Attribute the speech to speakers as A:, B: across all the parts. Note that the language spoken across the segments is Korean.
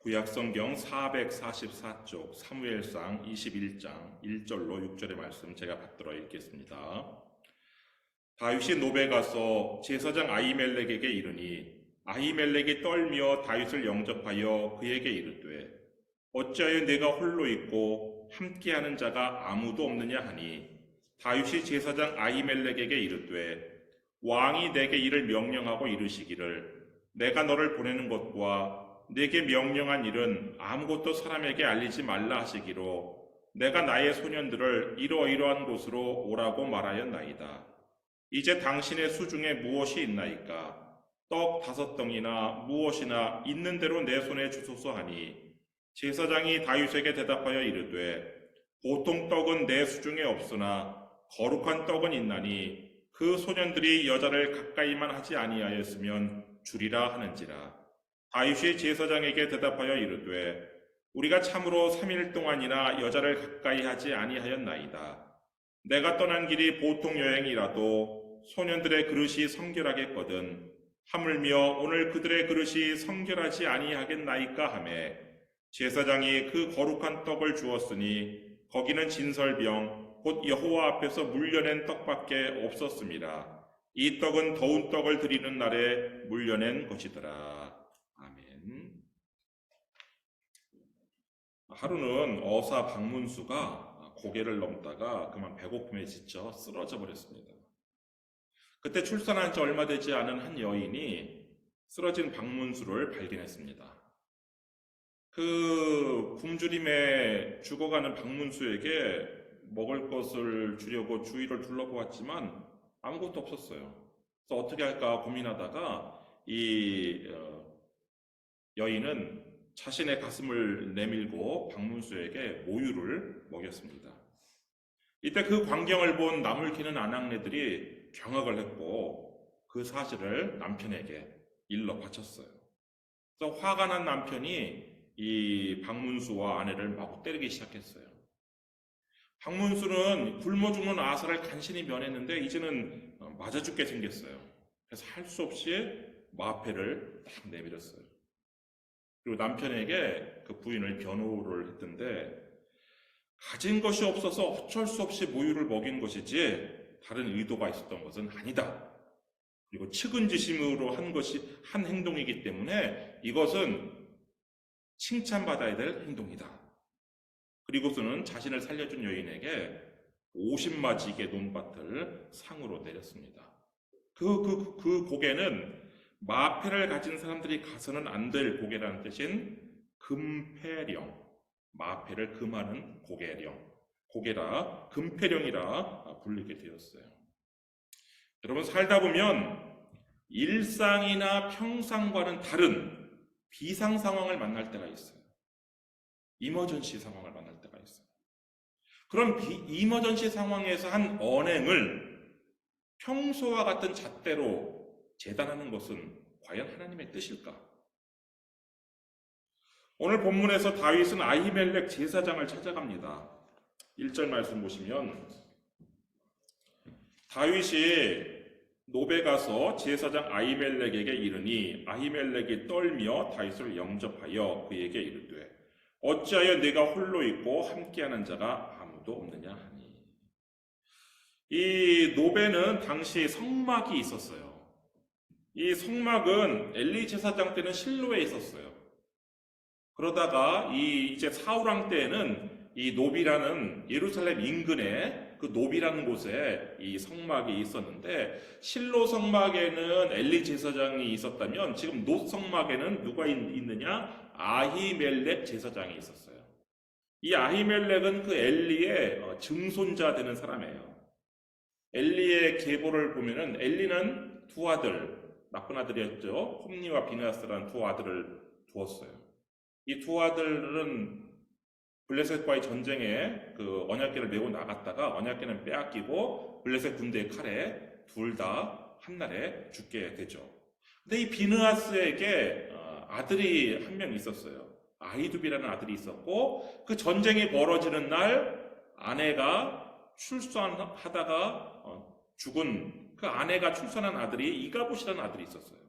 A: 구약성경 444쪽 사무엘상 21장 1절로 6절의 말씀 제가 받들어 읽겠습니다. 다윗이 노베 가서 제사장 아히멜렉에게 이르니 아히멜렉이 떨며 다윗을 영접하여 그에게 이르되 어찌하여 내가 홀로 있고 함께하는 자가 아무도 없느냐 하니 다윗이 제사장 아히멜렉에게 이르되 왕이 내게 이를 명령하고 이르시기를 내가 너를 보내는 것과 내게 명령한 일은 아무것도 사람에게 알리지 말라 하시기로 내가 나의 소년들을 이러이러한 곳으로 오라고 말하였나이다. 이제 당신의 수중에 무엇이 있나이까? 떡 5덩이나 무엇이나 있는 대로 내 손에 주소서 하니 제사장이 다윗에게 대답하여 이르되 보통 떡은 내 수중에 없으나 거룩한 떡은 있나니 그 소년들이 여자를 가까이만 하지 아니하였으면 주리라 하는지라. 다윗이 제사장에게 대답하여 이르되 우리가 참으로 3일 동안이나 여자를 가까이 하지 아니하였나이다. 내가 떠난 길이 보통 여행이라도 소년들의 그릇이 성결하겠거든 하물며 오늘 그들의 그릇이 성결하지 아니하겠나이까 하매 제사장이 그 거룩한 떡을 주었으니 거기는 진설병 곧 여호와 앞에서 물려낸 떡밖에 없었습니다. 이 떡은 더운 떡을 드리는 날에 물려낸 것이더라. 아멘. 하루는 어사 박문수가 고개를 넘다가 그만 배고픔에 지쳐 쓰러져 버렸습니다. 그때 출산한 지 얼마 되지 않은 한 여인이 쓰러진 박문수를 발견했습니다. 그 굶주림에 죽어가는 박문수에게 먹을 것을 주려고 주위를 둘러보았지만 아무것도 없었어요. 그래서 어떻게 할까 고민하다가 이 여인은 자신의 가슴을 내밀고 박문수에게 모유를 먹였습니다. 이때 그 광경을 본 나물 캐는 아낙네들이 경악을 했고 그 사실을 남편에게 일러 바쳤어요. 그래서 화가 난 남편이 이 박문수와 아내를 마구 때리기 시작했어요. 박문수는 굶어 죽는 아사를 간신히 면했는데 이제는 맞아 죽게 생겼어요. 그래서 할 수 없이 마패를 딱 내밀었어요. 그리고 남편에게 그 부인을 변호를 했던데 가진 것이 없어서 어쩔 수 없이 모유를 먹인 것이지 다른 의도가 있었던 것은 아니다. 그리고 측은지심으로 한 행동이기 때문에 이것은 칭찬받아야 될 행동이다. 그리고서는 자신을 살려준 여인에게 50마지개 논밭을 상으로 내렸습니다. 그 고개는 마패를 가진 사람들이 가서는 안 될 고개라는 뜻인 금패령, 마패를 금하는 고개라 금패령이라 불리게 되었어요. 여러분 살다 보면 일상이나 평상과는 다른 비상 상황을 만날 때가 있어요. 이머전시 상황을 만날 때가 있어요. 그런 이머전시 상황에서 한 언행을 평소와 같은 잣대로 재단하는 것은 과연 하나님의 뜻일까? 오늘 본문에서 다윗은 아히멜렉 제사장을 찾아갑니다. 1절 말씀 보시면 다윗이 노베 가서 제사장 아히멜렉에게 이르니 아히멜렉이 떨며 다윗을 영접하여 그에게 이르되 어찌하여 내가 홀로 있고 함께하는 자가 아무도 없느냐 하니. 이 노베는 당시 성막이 있었어요. 이 성막은 엘리 제사장 때는 실로에 있었어요. 그러다가 이제 사울왕 때에는 이 노비라는 예루살렘 인근에 그 노비라는 곳에 이 성막이 있었는데 실로 성막에는 엘리 제사장이 있었다면 지금 노 성막에는 누가 있느냐? 아히멜렉 제사장이 있었어요. 이 아히멜렉은 그 엘리의 증손자 되는 사람이에요. 엘리의 계보를 보면은 엘리는 두 아들, 나쁜 아들이었죠. 홈니와 비느하스라는 두 아들을 두었어요. 이 두 아들은 블레셋과의 전쟁에 그 언약궤를 메고 나갔다가 언약궤는 빼앗기고 블레셋 군대의 칼에 둘 다 한날에 죽게 되죠. 근데 이 비느하스에게 아들이 한 명 있었어요. 아히두비라는 아들이 있었고 그 전쟁이 벌어지는 날 아내가 출산하다가 죽은 그 아내가 출산한 아들이 이가봇이라는 아들이 있었어요.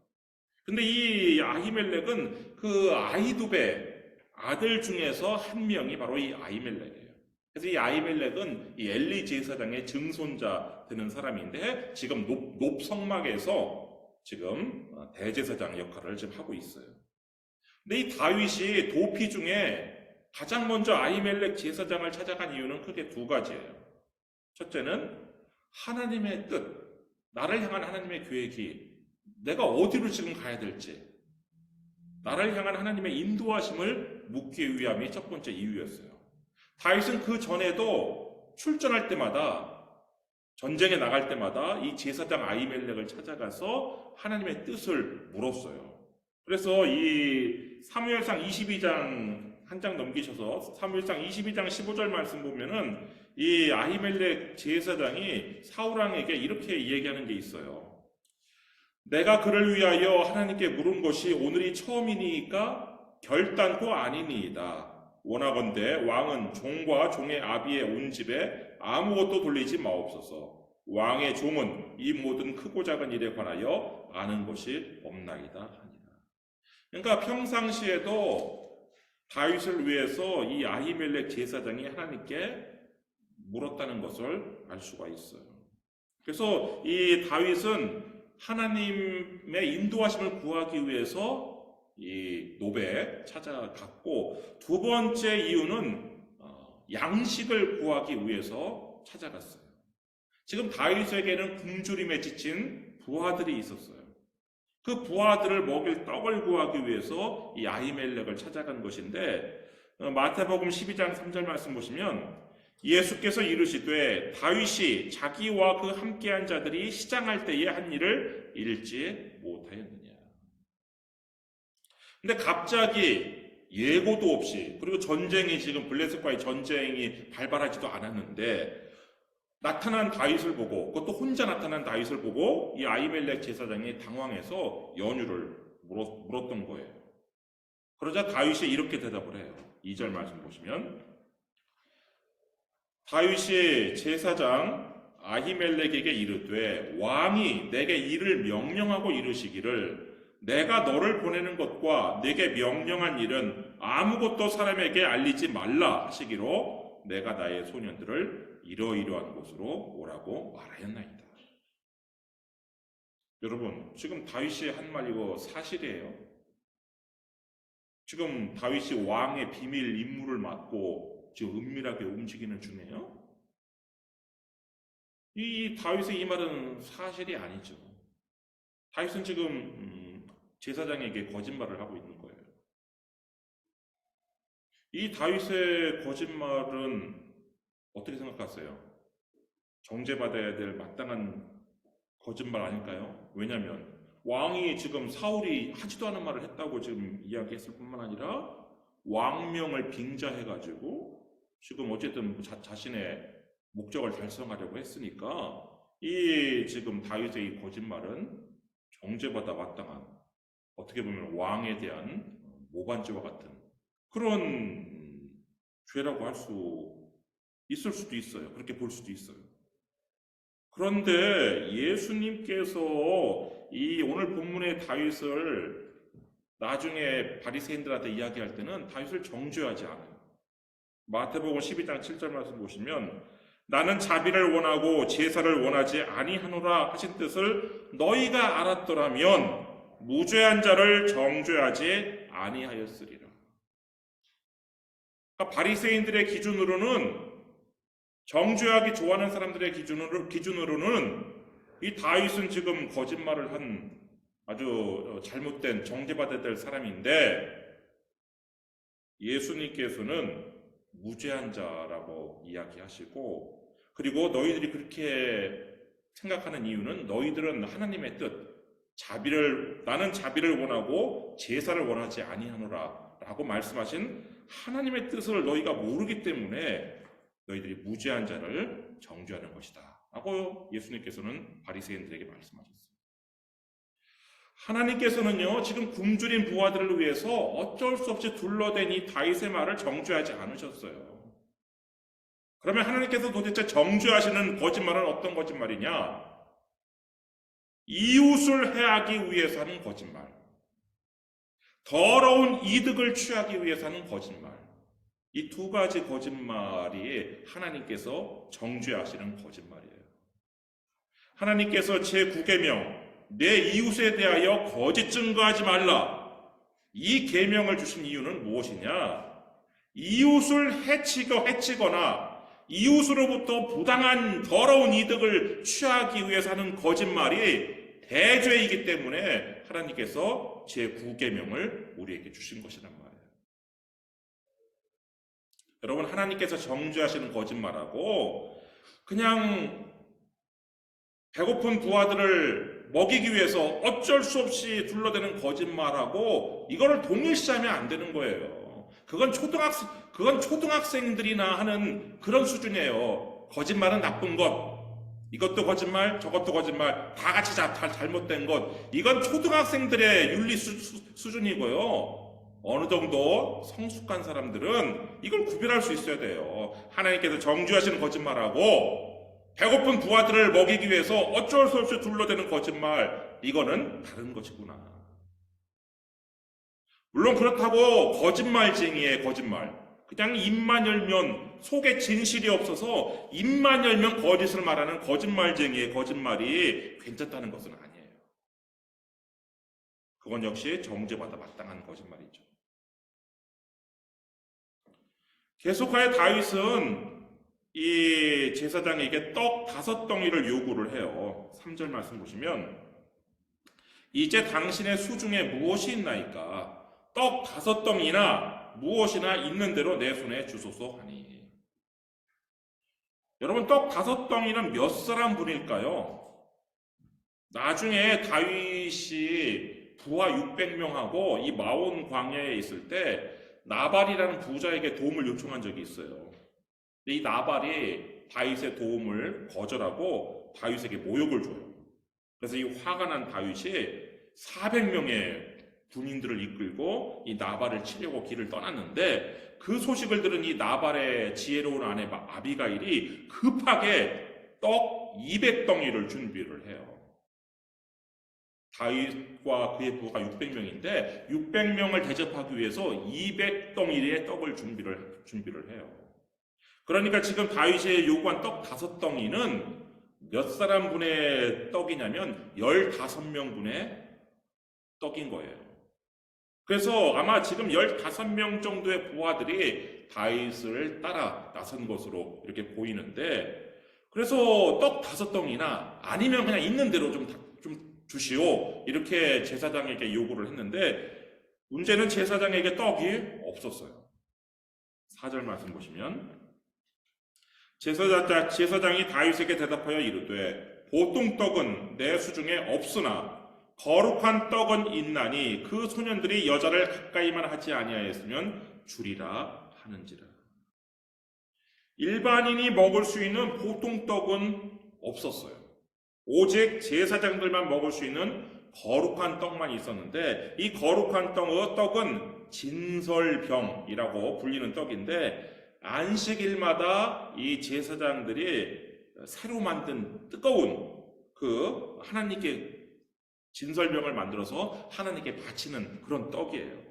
A: 근데 이 아히멜렉은 그 아히두베 아들 중에서 한 명이 바로 이 아히멜렉이에요. 그래서 이 아히멜렉은 이 엘리 제사장의 증손자 되는 사람인데 지금 높성막에서 지금 대제사장 역할을 지금 하고 있어요. 근데 이 다윗이 도피 중에 가장 먼저 아히멜렉 제사장을 찾아간 이유는 크게 두 가지예요. 첫째는 하나님의 뜻, 나를 향한 하나님의 계획이 내가 어디로 지금 가야 될지, 나를 향한 하나님의 인도하심을 묻기 위함이 첫 번째 이유였어요. 다윗은 그 전에도 출전할 때마다, 전쟁에 나갈 때마다 이 제사장 아히멜렉을 찾아가서 하나님의 뜻을 물었어요. 그래서 이 사무엘상 22장 한 장 넘기셔서 사무엘상 22장 15절 말씀 보면은 이 아히멜렉 제사장이 사울왕에게 이렇게 얘기하는 게 있어요. 내가 그를 위하여 하나님께 물은 것이 오늘이 처음이니까 결단코 아니니이다. 원하건대 왕은 종과 종의 아비의 온 집에 아무것도 돌리지 마옵소서. 왕의 종은 이 모든 크고 작은 일에 관하여 아는 것이 없나이다 하니라. 그러니까 평상시에도 다윗을 위해서 이 아히멜렉 제사장이 하나님께 물었다는 것을 알 수가 있어요. 그래서 이 다윗은 하나님의 인도하심을 구하기 위해서 이 노베에 찾아갔고, 두 번째 이유는 양식을 구하기 위해서 찾아갔어요. 지금 다윗에게는 굶주림에 지친 부하들이 있었어요. 그 부하들을 먹일 떡을 구하기 위해서 이 아히멜렉을 찾아간 것인데, 마태복음 12장 3절 말씀 보시면 예수께서 이르시되 다윗이 자기와 그 함께한 자들이 시장할 때에 한 일을 잃지 못하였느냐. 근데 갑자기 예고도 없이, 그리고 전쟁이 지금 블레셋과의 전쟁이 발발하지도 않았는데 나타난 다윗을 보고, 그것도 혼자 나타난 다윗을 보고 이 아히멜렉 제사장이 당황해서 연유를 물었던 거예요. 그러자 다윗이 이렇게 대답을 해요. 2절 말씀 보시면 다윗이 제사장 아히멜렉에게 이르되 왕이 내게 이를 명령하고 이르시기를 내가 너를 보내는 것과 내게 명령한 일은 아무것도 사람에게 알리지 말라 하시기로 내가 나의 소년들을 이러이러한 곳으로 오라고 말하였나이다. 여러분, 지금 다윗이 한 말 이거 사실이에요? 지금 다윗이 왕의 비밀 임무를 맡고 지금 은밀하게 움직이는 중이에요? 이 다윗의 이 말은 사실이 아니죠. 다윗은 지금 제사장에게 거짓말을 하고 있는 거예요. 이 다윗의 거짓말은 어떻게 생각하세요? 정죄받아야 될 마땅한 거짓말 아닐까요? 왜냐하면 왕이 지금 사울이 하지도 않은 말을 했다고 지금 이야기했을 뿐만 아니라 왕명을 빙자해가지고 지금 어쨌든 자신의 목적을 달성하려고 했으니까 이 지금 다윗의 이 거짓말은 정죄받아 마땅한, 어떻게 보면 왕에 대한 모반죄와 같은 그런 죄라고 할 수 있을 수도 있어요. 그렇게 볼 수도 있어요. 그런데 예수님께서 이 오늘 본문의 다윗을 나중에 바리새인들한테 이야기할 때는 다윗을 정죄하지 않아요. 마태복음 12장 7절 말씀 보시면 나는 자비를 원하고 제사를 원하지 아니하노라 하신 뜻을 너희가 알았더라면 무죄한 자를 정죄하지 아니하였으리라. 그러니까 바리새인들의 기준으로는, 정죄하기 좋아하는 사람들의 기준으로는 이 다윗은 지금 거짓말을 한 아주 잘못된 정죄받아야 될 사람인데 예수님께서는 무죄한 자라고 이야기하시고, 그리고 너희들이 그렇게 생각하는 이유는 너희들은 하나님의 뜻, 나는 자비를 원하고 제사를 원하지 아니하노라 라고 말씀하신 하나님의 뜻을 너희가 모르기 때문에 너희들이 무죄한 자를 정죄하는 것이다 라고 예수님께서는 바리새인들에게 말씀하셨어요. 하나님께서는요, 지금 굶주린 부하들을 위해서 어쩔 수 없이 둘러댄 이 다윗의 말을 정죄하지 않으셨어요. 그러면 하나님께서 도대체 정죄하시는 거짓말은 어떤 거짓말이냐? 이웃을 해하기 위해서 하는 거짓말. 더러운 이득을 취하기 위해서 하는 거짓말. 이 두 가지 거짓말이 하나님께서 정죄하시는 거짓말이에요. 하나님께서 제9계명 내 이웃에 대하여 거짓 증거하지 말라. 이 계명을 주신 이유는 무엇이냐? 이웃을 해치거나 이웃으로부터 부당한 더러운 이득을 취하기 위해서 하는 거짓말이 대죄이기 때문에 하나님께서 제9계명을 우리에게 주신 것이란 말이에요. 여러분, 하나님께서 정죄하시는 거짓말하고 그냥 배고픈 부하들을 먹이기 위해서 어쩔 수 없이 둘러대는 거짓말하고 이거를 동일시하면 안 되는 거예요. 그건 초등학생들이나 하는 그런 수준이에요. 거짓말은 나쁜 것, 이것도 거짓말, 저것도 거짓말, 다 같이 잘못된 것, 이건 초등학생들의 윤리 수준이고요. 어느 정도 성숙한 사람들은 이걸 구별할 수 있어야 돼요. 하나님께서 정죄하시는 거짓말하고 배고픈 부하들을 먹이기 위해서 어쩔 수 없이 둘러대는 거짓말, 이거는 다른 것이구나. 물론 그렇다고 거짓말쟁이의 거짓말, 그냥 입만 열면 속에 진실이 없어서 입만 열면 거짓을 말하는 거짓말쟁이의 거짓말이 괜찮다는 것은 아니에요. 그건 역시 정죄받아 마땅한 거짓말이죠. 계속하여 다윗은 이 제사장에게 떡 5덩이를 요구를 해요. 3절 말씀 보시면 이제 당신의 수중에 무엇이 있나이까? 떡 5덩이나 무엇이나 있는 대로 내 손에 주소서 하니. 여러분, 떡 5덩이는 몇 사람 분일까요? 나중에 다윗이 부하 600명하고 이 마온 광야에 있을 때 나발이라는 부자에게 도움을 요청한 적이 있어요. 이 나발이 다윗의 도움을 거절하고 다윗에게 모욕을 줘요. 그래서 이 화가 난 다윗이 400명의 군인들을 이끌고 이 나발을 치려고 길을 떠났는데 그 소식을 들은 이 나발의 지혜로운 아내 아비가일이 급하게 떡 200덩이를 준비를 해요. 다윗과 그의 부하가 600명인데 600명을 대접하기 위해서 200덩이의 떡을 준비를 해요. 그러니까 지금 다윗이 요구한 떡 5덩이는 몇 사람 분의 떡이냐면 15명 분의 떡인 거예요. 그래서 아마 지금 15명 정도의 부하들이 다윗을 따라 나선 것으로 이렇게 보이는데, 그래서 떡 5덩이나 아니면 그냥 있는 대로 좀 주시오, 이렇게 제사장에게 요구를 했는데 문제는 제사장에게 떡이 없었어요. 4절 말씀 보시면 제사장이 다윗에게 대답하여 이르되 보통 떡은 내 수중에 없으나 거룩한 떡은 있나니 그 소년들이 여자를 가까이만 하지 아니하였으면 주리라 하는지라. 일반인이 먹을 수 있는 보통 떡은 없었어요. 오직 제사장들만 먹을 수 있는 거룩한 떡만 있었는데 이 거룩한 떡은 진설병이라고 불리는 떡인데 안식일마다 이 제사장들이 새로 만든 뜨거운 그 하나님께 진설병을 만들어서 하나님께 바치는 그런 떡이에요.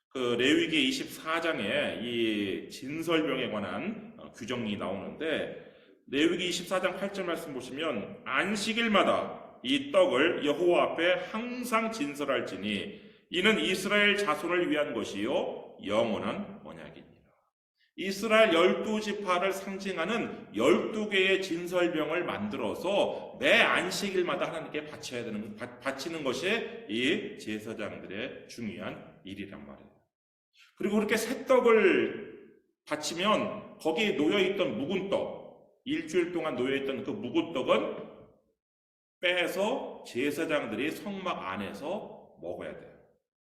A: 그 레위기 24장에 이 진설병에 관한 규정이 나오는데 레위기 24장 8절 말씀 보시면 안식일마다 이 떡을 여호와 앞에 항상 진설할지니 이는 이스라엘 자손을 위한 것이요 영원한 언약이니라. 이스라엘 12지파를 상징하는 12개의 진설병을 만들어서 매 안식일마다 하나님께 바치는 것이 이 제사장들의 중요한 일이란 말이에요. 그리고 그렇게 새 떡을 바치면 거기에 놓여있던 묵은 떡, 일주일 동안 놓여있던 그 묵은 떡은 빼서 제사장들이 성막 안에서 먹어야 돼요.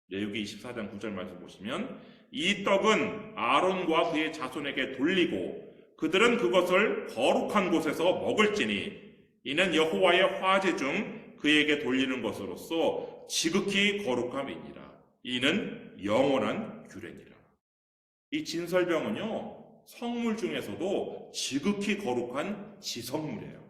A: 레위기 24장 9절 말씀 보시면 이 떡은 아론과 그의 자손에게 돌리고 그들은 그것을 거룩한 곳에서 먹을지니 이는 여호와의 화제 중 그에게 돌리는 것으로서 지극히 거룩함이니라. 이는 영원한 규례니라. 이 진설병은요 성물 중에서도 지극히 거룩한 지성물이에요.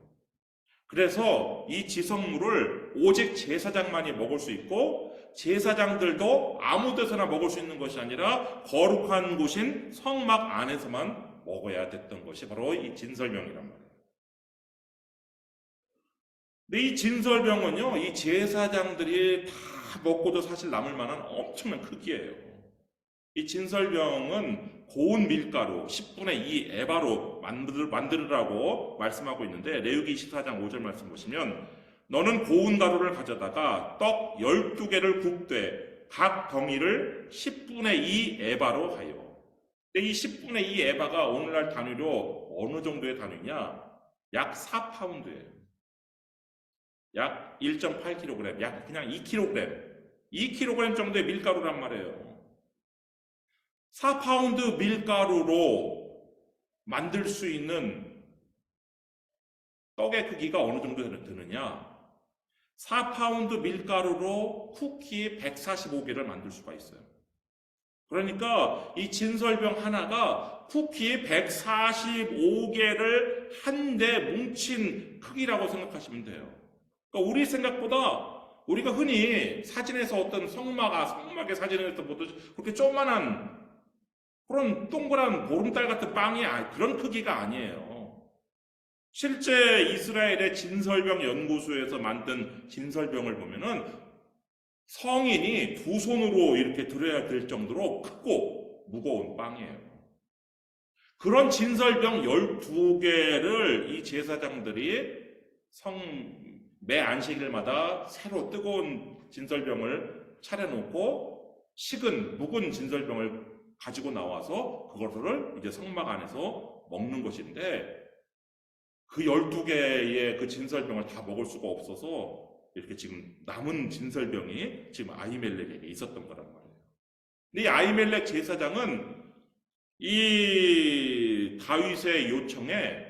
A: 그래서 이 지성물을 오직 제사장만이 먹을 수 있고 제사장들도 아무 데서나 먹을 수 있는 것이 아니라 거룩한 곳인 성막 안에서만 먹어야 됐던 것이 바로 이 진설병이란 말이에요. 근데 이 진설병은요, 이 제사장들이 다 먹고도 사실 남을 만한 엄청난 크기예요. 이 진설병은 고운 밀가루 10분의 2 에바로 만들으라고 말씀하고 있는데, 레위기 24장 5절 말씀 보시면 너는 고운 가루를 가져다가 떡 12개를 굽되 각 덩이를 10분의 2 에바로 하여. 근데 이 10분의 2 에바가 오늘날 단위로 어느 정도의 단위냐? 약 4파운드예요. 약 1.8kg, 약 그냥 2kg 정도의 밀가루란 말이에요. 4파운드 밀가루로 만들 수 있는 떡의 크기가 어느 정도 되느냐? 4파운드 밀가루로 쿠키 145개를 만들 수가 있어요. 그러니까 이 진설병 하나가 쿠키 145개를 한데 뭉친 크기라고 생각하시면 돼요. 그러니까 우리 생각보다 우리가 흔히 사진에서 어떤 성막의 사진에서 보듯이 그렇게 조그만한 그런 동그란 보름달 같은 빵이 그런 크기가 아니에요. 실제 이스라엘의 진설병 연구소에서 만든 진설병을 보면은 성인이 두 손으로 이렇게 들어야 될 정도로 크고 무거운 빵이에요. 그런 진설병 12개를 이 제사장들이 매 안식일마다 새로 뜨거운 진설병을 차려놓고 묵은 진설병을 가지고 나와서 그것을 이제 성막 안에서 먹는 것인데, 그 12개의 그 진설병을 다 먹을 수가 없어서 이렇게 지금 남은 진설병이 지금 아히멜렉에게 있었던 거란 말이에요. 근데 이 아히멜렉 제사장은 이 다윗의 요청에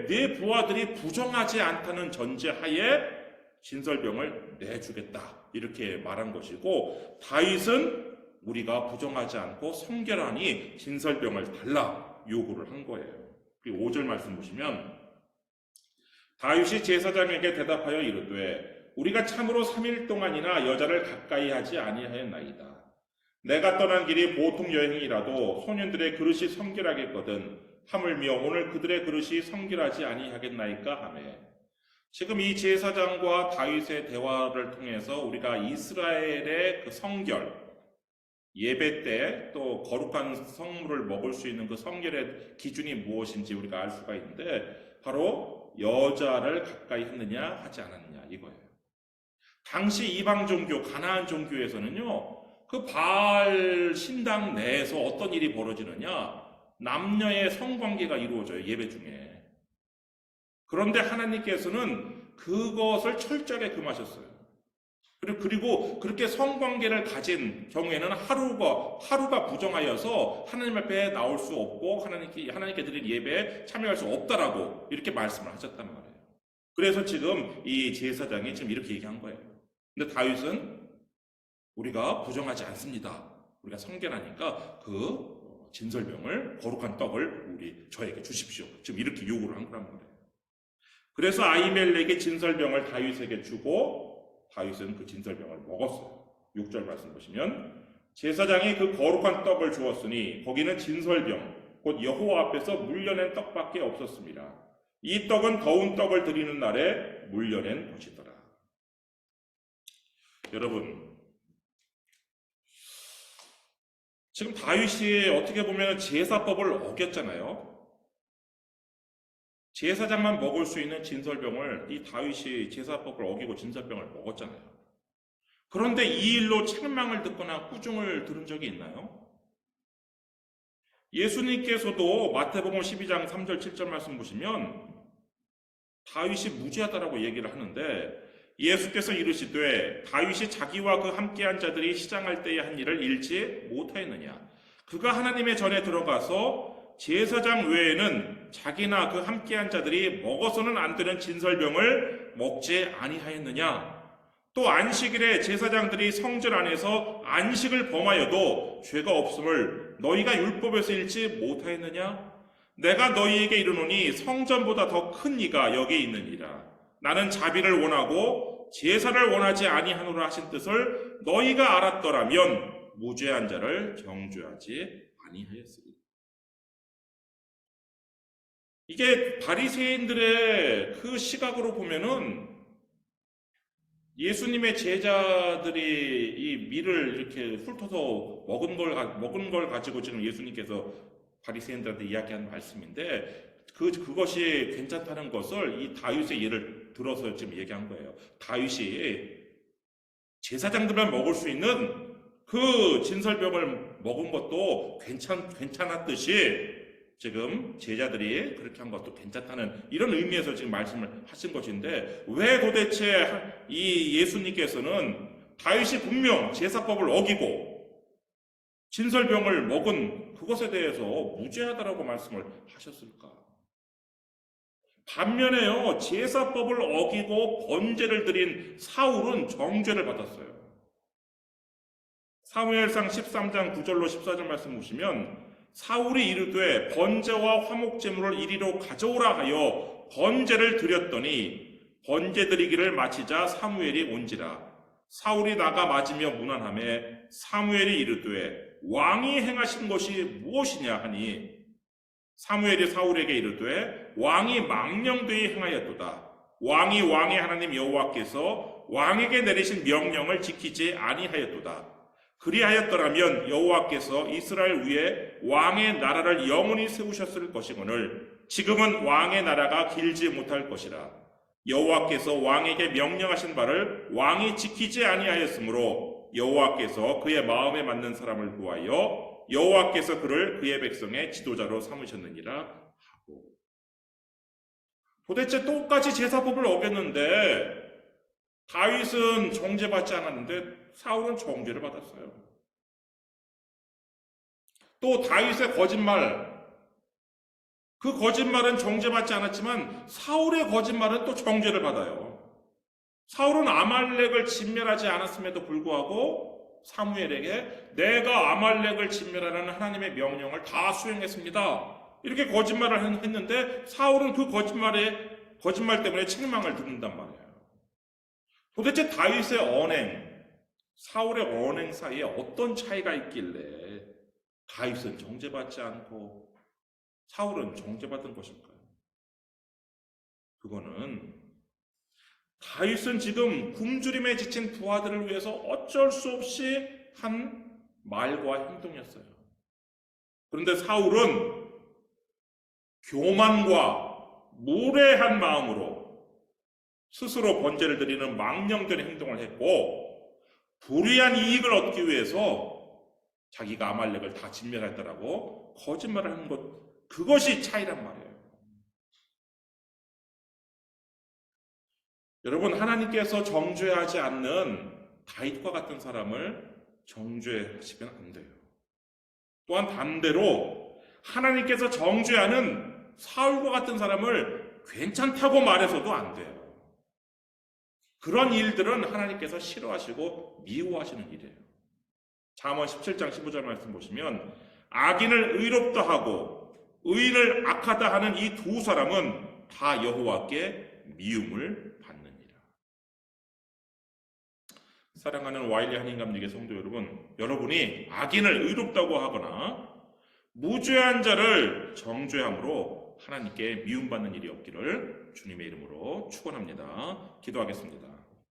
A: 네 부하들이 부정하지 않다는 전제하에 진설병을 내주겠다 이렇게 말한 것이고, 다윗은 우리가 부정하지 않고 성결하니 진설병을 달라 요구를 한 거예요. 그리고 5절 말씀 보시면 다윗이 제사장에게 대답하여 이르되 우리가 참으로 3일 동안이나 여자를 가까이 하지 아니하였나이다. 내가 떠난 길이 보통 여행이라도 소년들의 그릇이 성결하겠거든 하물며 오늘 그들의 그릇이 성결하지 아니하겠나이까 하매. 지금 이 제사장과 다윗의 대화를 통해서 우리가 이스라엘의 그 성결, 예배 때 또 거룩한 성물을 먹을 수 있는 그 성결의 기준이 무엇인지 우리가 알 수가 있는데, 바로 여자를 가까이 했느냐 하지 않았느냐 이거예요. 당시 이방 종교, 가나안 종교에서는요, 그 바알 신당 내에서 어떤 일이 벌어지느냐, 남녀의 성관계가 이루어져요, 예배 중에. 그런데 하나님께서는 그것을 철저하게 금하셨어요. 그리고 그렇게 성관계를 가진 경우에는 하루가 부정하여서 하나님 앞에 나올 수 없고 하나님께 드린 예배에 참여할 수 없다라고 이렇게 말씀을 하셨단 말이에요. 그래서 지금 이 제사장이 지금 이렇게 얘기한 거예요. 근데 다윗은 우리가 부정하지 않습니다. 우리가 성결하니까 그 진설병을, 거룩한 떡을 저에게 주십시오. 지금 이렇게 요구를 한 거란 말이에요. 그래서 아히멜렉이 진설병을 다윗에게 주고 다윗은 그 진설병을 먹었어요. 6절 말씀 보시면 제사장이 그 거룩한 떡을 주었으니 거기는 진설병 곧 여호와 앞에서 물려낸 떡밖에 없었습니다. 이 떡은 더운 떡을 드리는 날에 물려낸 것이더라. 여러분, 지금 다윗이 어떻게 보면 제사법을 어겼잖아요. 제사장만 먹을 수 있는 진설병을 이 다윗이 제사법을 어기고 진설병을 먹었잖아요. 그런데 이 일로 책망을 듣거나 꾸중을 들은 적이 있나요? 예수님께서도 마태복음 12장 3절 7절 말씀 보시면 다윗이 무지하다라고 얘기를 하는데, 예수께서 이르시되 다윗이 자기와 그 함께한 자들이 시장할 때에 한 일을 잃지 못하였느냐. 그가 하나님의 전에 들어가서 제사장 외에는 자기나 그 함께한 자들이 먹어서는 안 되는 진설병을 먹지 아니하였느냐. 또 안식일에 제사장들이 성전 안에서 안식을 범하여도 죄가 없음을 너희가 율법에서 읽지 못하였느냐. 내가 너희에게 이르노니 성전보다 더 큰 이가 여기 있느니라. 나는 자비를 원하고 제사를 원하지 아니하노라 하신 뜻을 너희가 알았더라면 무죄한 자를 정죄하지 아니하였으리라. 이게 바리새인들의 그 시각으로 보면은 예수님의 제자들이 이 밀을 이렇게 훑어서 먹은 걸 가지고 지금 예수님께서 바리새인들한테 이야기한 말씀인데 그것이 괜찮다는 것을 이 다윗의 예를 들어서 지금 얘기한 거예요. 다윗이 제사장들만 먹을 수 있는 그 진설병을 먹은 것도 괜찮았듯이 지금 제자들이 그렇게 한 것도 괜찮다는 이런 의미에서 지금 말씀을 하신 것인데, 왜 도대체 이 예수님께서는 다윗이 분명 제사법을 어기고 진설병을 먹은 그것에 대해서 무죄하다라고 말씀을 하셨을까? 반면에요, 제사법을 어기고 번제를 드린 사울은 정죄를 받았어요. 사무엘상 13장 9절로 14절 말씀 보시면, 사울이 이르되 번제와 화목제물을 이리로 가져오라 하여 번제를 드렸더니 번제 드리기를 마치자 사무엘이 온지라. 사울이 나가 맞으며 문안하매 사무엘이 이르되 왕이 행하신 것이 무엇이냐 하니, 사무엘이 사울에게 이르되 왕이 망령되이 행하였도다. 왕이 왕의 하나님 여호와께서 왕에게 내리신 명령을 지키지 아니하였도다. 그리하였더라면 여호와께서 이스라엘 위에 왕의 나라를 영원히 세우셨을 것이거늘 지금은 왕의 나라가 길지 못할 것이라. 여호와께서 왕에게 명령하신 바를 왕이 지키지 아니하였으므로 여호와께서 그의 마음에 맞는 사람을 구하여 여호와께서 그를 그의 백성의 지도자로 삼으셨느니라 하고. 도대체 똑같이 제사법을 어겼는데 다윗은 정죄받지 않았는데 사울은 정죄를 받았어요. 또 다윗의 거짓말, 그 거짓말은 정죄받지 않았지만 사울의 거짓말은 또 정죄를 받아요. 사울은 아말렉을 진멸하지 않았음에도 불구하고 사무엘에게 내가 아말렉을 진멸하라는 하나님의 명령을 다 수행했습니다, 이렇게 거짓말을 했는데 사울은 그 거짓말 때문에 책망을 듣는단 말이에요. 도대체 다윗의 언행, 사울의 언행 사이에 어떤 차이가 있길래 다윗은 정죄받지 않고 사울은 정죄받은 것일까요? 그거는 다윗은 지금 굶주림에 지친 부하들을 위해서 어쩔 수 없이 한 말과 행동이었어요. 그런데 사울은 교만과 무례한 마음으로 스스로 번제를 드리는 망령된 행동을 했고, 불의한 이익을 얻기 위해서 자기가 아말렉을 다 진멸했다라고 거짓말을 하는 것, 그것이 차이란 말이에요. 여러분, 하나님께서 정죄하지 않는 다윗과 같은 사람을 정죄하시면 안 돼요. 또한 반대로 하나님께서 정죄하는 사울과 같은 사람을 괜찮다고 말해서도 안 돼요. 그런 일들은 하나님께서 싫어하시고 미워하시는 일이에요. 잠언 17장 15절 말씀 보시면 악인을 의롭다 하고 의인을 악하다 하는 이 두 사람은 다 여호와께 미움을 받느니라. 사랑하는 와일리 한인감리교 성도 여러분, 여러분이 악인을 의롭다고 하거나 무죄한 자를 정죄함으로 하나님께 미움받는 일이 없기를 주님의 이름으로 축원합니다. 기도하겠습니다.